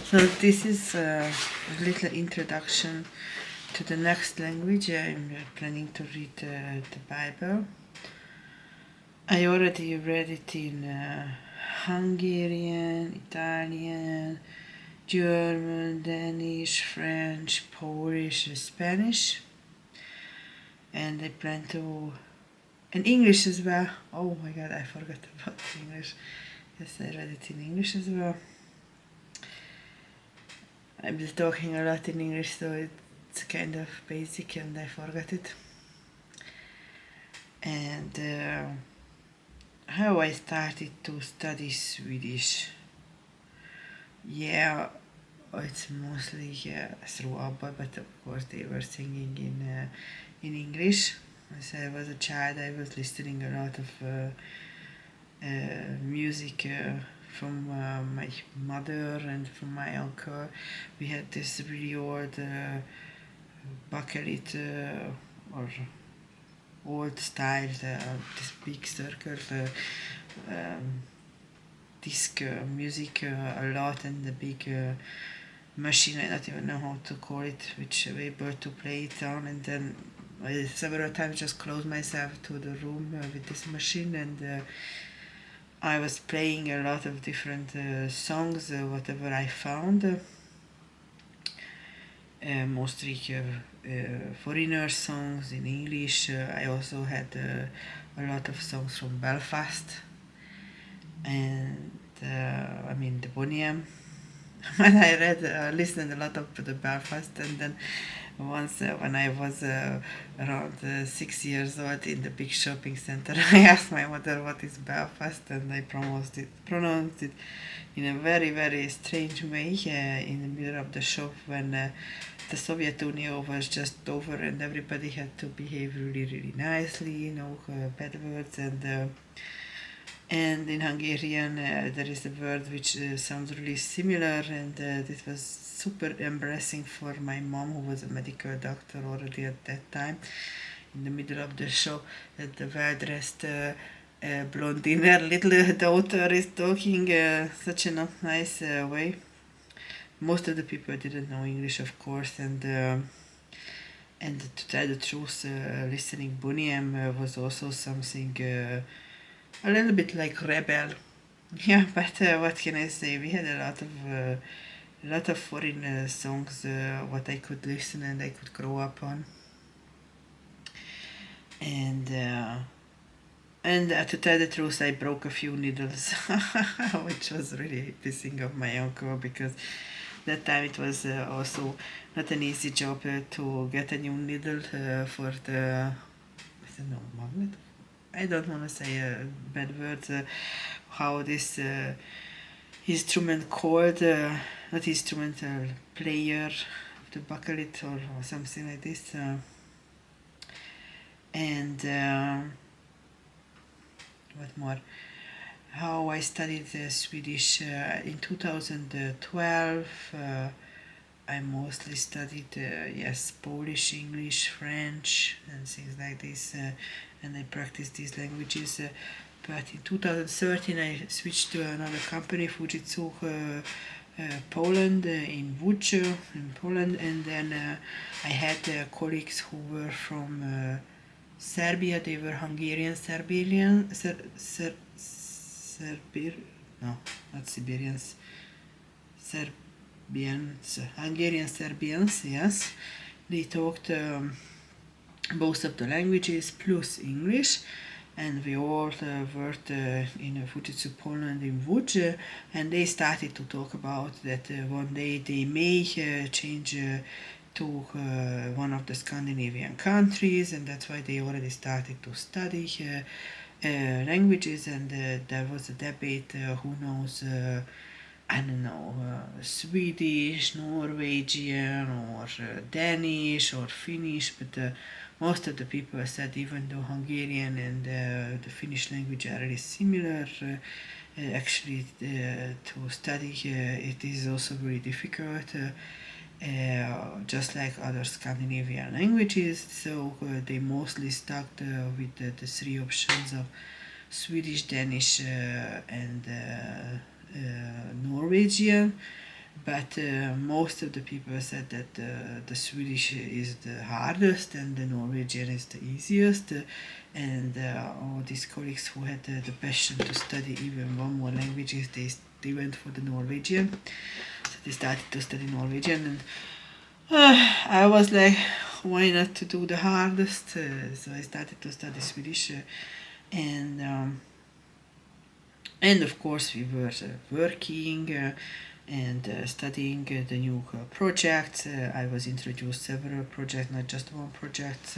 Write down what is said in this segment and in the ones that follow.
So this is a little introduction to the next language. I'm planning to read the Bible. I already read it in Hungarian, Italian, German, Danish, French, Polish, Spanish, and I plan to, and English as well. Oh my god, I forgot about English. Yes, I read it in English as well. I'm just talking a lot in English, so it's kind of basic and I forgot it. And how I started to study Swedish. Yeah, it's mostly through ABBA, but of course they were singing in English. As I was a child, I was listening a lot of music from my mother and from my uncle. We had this really old bucket or old style, this big circle disc music a lot, and the big machine, I don't even know how to call it, which we able to play it on, and then I several times just closed myself to the room with this machine, and I was playing a lot of different songs, whatever I found, mostly foreigner songs in English. I also had a lot of songs from Belfast, and I mean the Boniem. When I listened a lot of the Belfast, and then once when I was around 6 years old in the big shopping center, I asked my mother what is Belfast, and I pronounced it in a very, very strange way in the middle of the shop when the Soviet Union was just over and everybody had to behave really, really nicely, no bad words, and in Hungarian there is a word which sounds really similar, and this was super embarrassing for my mom, who was a medical doctor already at that time, in the middle of the show, that the well-dressed blondine, her little daughter, is talking such a not nice way. Most of the people didn't know English, of course, and to tell the truth, listening Buniem was also something a little bit like rebel. Yeah, but what can I say? We had a lot of foreign songs what I could listen and I could grow up on. And to tell the truth, I broke a few needles, which was really pissing off my uncle, because that time it was also not an easy job to get a new needle for the, I don't know, magnet? I don't want to say bad words, how this instrument called, not instrumental, player of the bucket or something like this. And what more? How I studied Swedish in 2012. I mostly studied, yes, Polish, English, French, and things like this, and I practiced these languages. But in 2013, I switched to another company, Fujitsu, Poland, in Łódź, in Poland, and then I had colleagues who were from Serbia. They were Hungarian Serbians, no, not Siberians, Serbians, Hungarian Serbians, yes. They talked both of the languages plus English, and we all worked in Fujitsu Poland in Łódź, and they started to talk about that one day they may change to one of the Scandinavian countries, and that's why they already started to study languages, and there was a debate, who knows, I don't know, Swedish, Norwegian, or Danish, or Finnish, but most of the people said even though Hungarian and the Finnish language are really similar, actually to study it is also very difficult, just like other Scandinavian languages, so they mostly stuck with the three options of Swedish, Danish, and Norwegian. but most of the people said that the Swedish is the hardest and the Norwegian is the easiest. And all these colleagues who had the passion to study even one more languages, they went for the Norwegian. So they started to study Norwegian, and I was like, why not to do the hardest? So I started to study Swedish, and of course we were working and studying the new projects. I was introduced several projects, not just one project,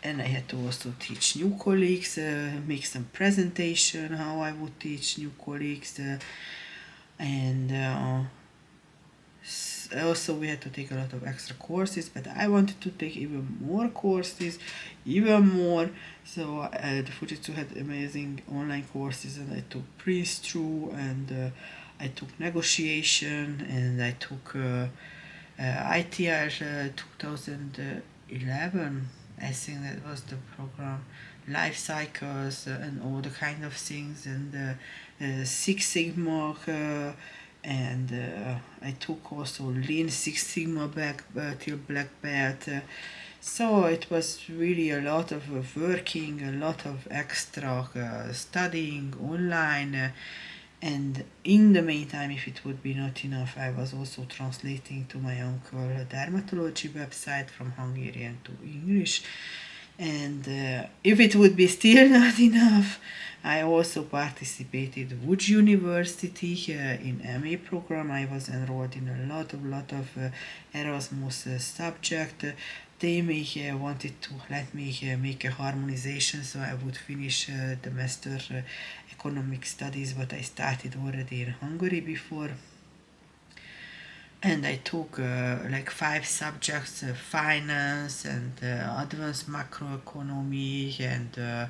and I had to also teach new colleagues, make some presentation how I would teach new colleagues, and also we had to take a lot of extra courses, but I wanted to take even more courses, even more. So the Fujitsu had amazing online courses, and I took Prince through, and I took negotiation, and I took ITR 2011. I think that was the program, life cycles and all the kind of things, and Six Sigma. And I took also Lean Six Sigma back till black belt. So it was really a lot of working, a lot of extra studying online. And in the meantime, if it would be not enough, I was also translating to my uncle a dermatology website from Hungarian to English. And if it would be still not enough, I also participated Wood University in MA program. I was enrolled in a lot of Erasmus subject. They wanted to let me make a harmonization, so I would finish the master economic studies, but I started already in Hungary before. And I took like 5 subjects, finance and advanced macroeconomy and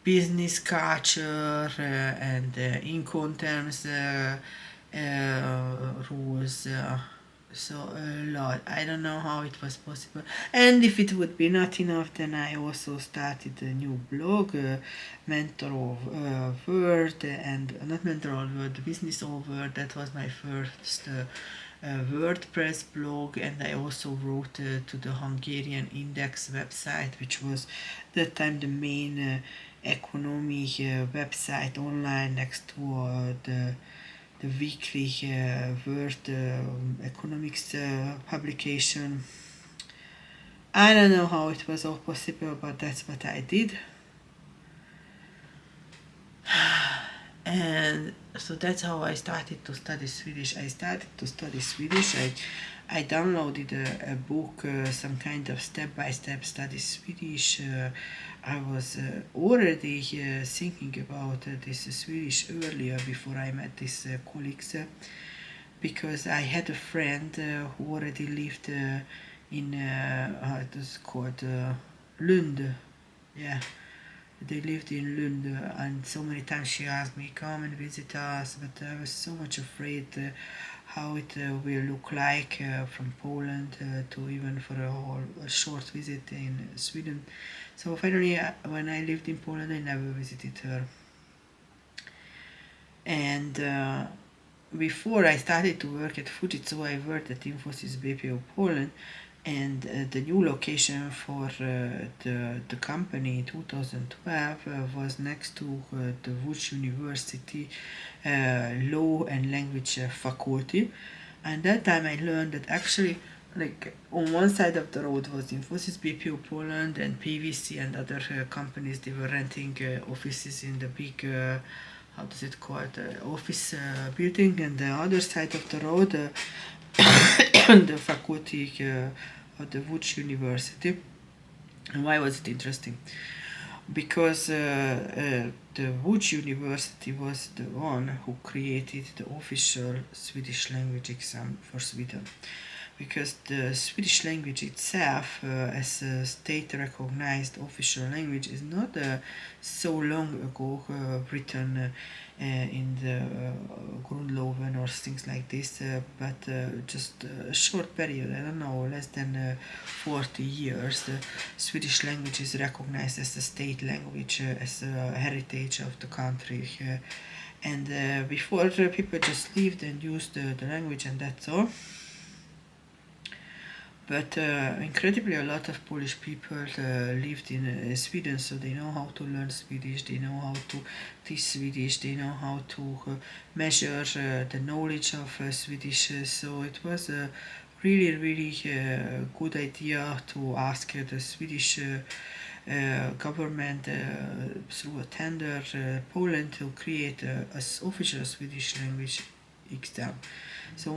business culture and Incoterms rules. So a lot. I don't know how it was possible. And if it would be not enough, then I also started a new blog, Mentor of Word, and not Mentor of Word, Business of Word. That was my first WordPress blog, and I also wrote to the Hungarian Index website, which was that time the main economy website online next to the weekly Word economics publication. I don't know how it was all possible, but that's what I did. And so that's how I started to study Swedish. I downloaded a book, some kind of step-by-step study Swedish. I was already thinking about this Swedish earlier before I met these colleagues, because I had a friend who already lived in, how it was called, Lund. Yeah. They lived in Lund, and so many times she asked me, come and visit us, but I was so much afraid how it will look like from Poland to even for a short visit in Sweden. So finally, when I lived in Poland, I never visited her. And before I started to work at Fujitsu, I worked at Infosys BPO Poland, and the new location for the company in 2012 was next to the Wood University Law and Language Faculty. And that time I learned that actually, like, on one side of the road was Infosys BPO Poland and PVC and other companies. They were renting offices in the big how does it called, office building, and the other side of the road the faculty of the Wood University. And why was it interesting? Because the Wood University was the one who created the official Swedish language exam for Sweden. Because the Swedish language itself, as a state-recognized official language, is not so long ago written in the Grundloven or things like this, but just a short period, I don't know, less than 40 years, the Swedish language is recognized as a state language, as a heritage of the country. And before, people just lived and used the language, and that's all. But incredibly, a lot of Polish people lived in Sweden, so they know how to learn Swedish, they know how to teach Swedish, they know how to measure the knowledge of Swedish. So it was a really good idea to ask the Swedish government through a tender Poland to create a official Swedish language exam. So